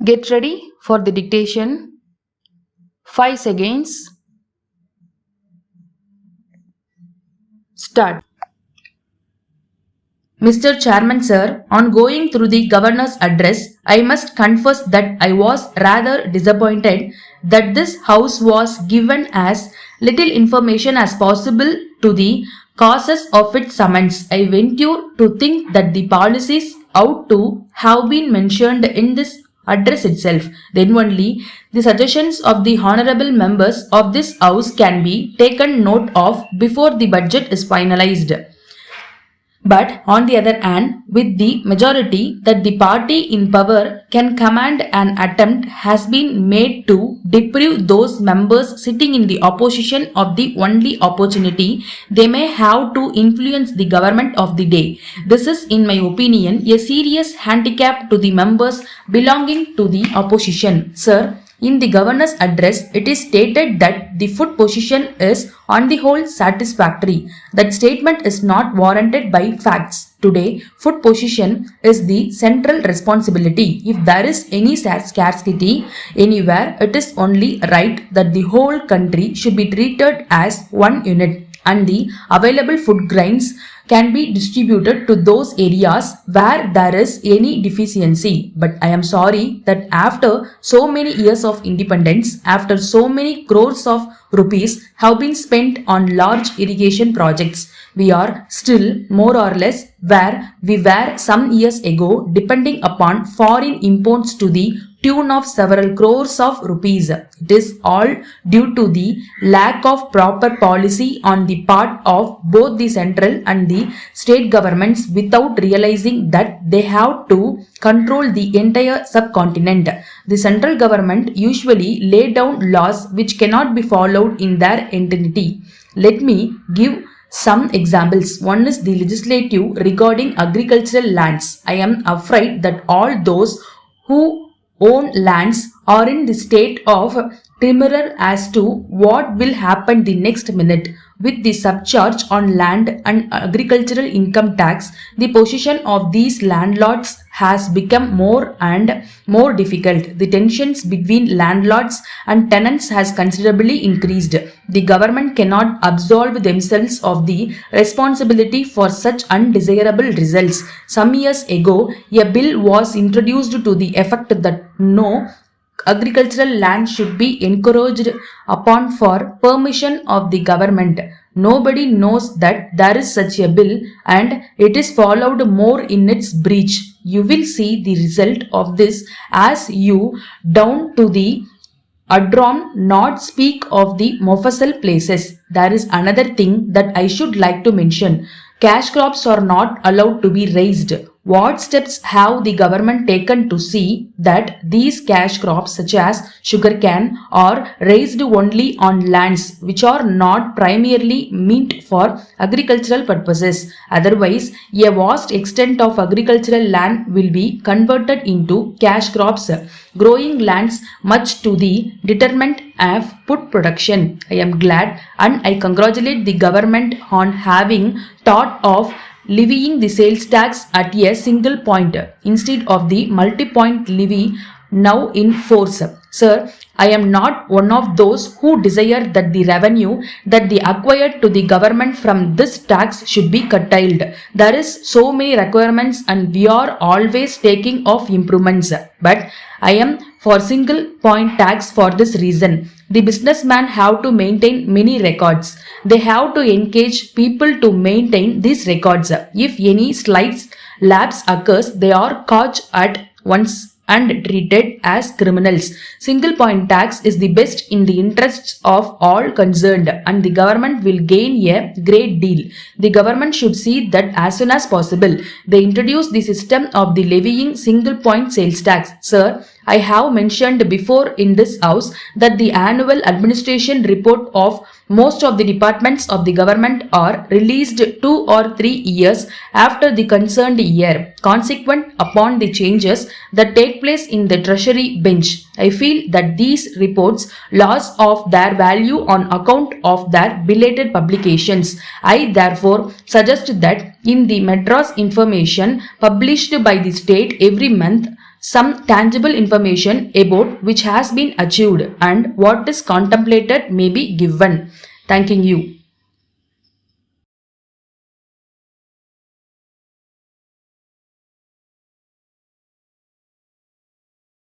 Get ready for the dictation. 5 seconds. Start. Mr. Chairman Sir, on going through the Governor's address, I must confess that I was rather disappointed that this House was given as little information as possible to the causes of its summons. I venture to think that the policies ought to have been mentioned in this address itself. Then only the suggestions of the honorable members of this House can be taken note of before the budget is finalized. But on the other hand, with the majority that the party in power can command, an attempt has been made to deprive those members sitting in the opposition of the only opportunity they may have to influence the government of the day. This is, in my opinion, a serious handicap to the members belonging to the opposition. Sir, in the governor's address, it is stated that the foot position is on the whole satisfactory. That statement is not warranted by facts. Today, foot position is the central responsibility. If there is any scarcity anywhere, it is only right that the whole country should be treated as one unit, and the available food grains can be distributed to those areas where there is any deficiency. But I am sorry that after so many years of independence, after so many crores of rupees have been spent on large irrigation projects, we are still more or less where we were some years ago, depending upon foreign imports to the tune of several crores of rupees. It is all due to the lack of proper policy on the part of both the central and the state governments, without realizing that they have to control the entire subcontinent. The central government usually lay down laws which cannot be followed in their entirety. Let me give some examples. One is the legislative regarding agricultural lands. I am afraid that all those who own lands are in the state of terror as to what will happen the next minute. With the subcharge on land and agricultural income tax, the position of these landlords has become more and more difficult. The tensions between landlords and tenants has considerably increased. The government cannot absolve themselves of the responsibility for such undesirable results. Some years ago, a bill was introduced to the effect that no agricultural land should be encouraged upon for permission of the government. Nobody knows that there is such a bill, and it is followed more in its breach. You will see the result of this as you down to the Adron, not speak of the Mofasal places. There is another thing that I should like to mention. Cash crops are not allowed to be raised. What steps have the government taken to see that these cash crops such as sugarcane are raised only on lands which are not primarily meant for agricultural purposes? Otherwise, a vast extent of agricultural land will be converted into cash crops, growing lands much to the detriment of food production. I am glad and I congratulate the government on having thought of levying the sales tax at a single point instead of the multi-point levy now in force. Sir, I am not one of those who desire that the revenue that they acquired to the government from this tax should be curtailed. There is so many requirements and we are always taking of improvements. But I am for single point tax for this reason. The businessmen have to maintain many records. They have to engage people to maintain these records. If any slight lapse occurs, they are caught at once and treated as criminals. Single point tax is the best in the interests of all concerned, and the government will gain a great deal. The government should see that as soon as possible they introduce the system of the levying single point sales tax. Sir, I have mentioned before in this house that the annual administration report of most of the departments of the government are released 2 or 3 years after the concerned year, consequent upon the changes that take place in the treasury bench. I feel that these reports loss of their value on account of their belated publications. I therefore suggest that in the Madras information published by the state every month some tangible information about which has been achieved and what is contemplated may be given. Thanking you.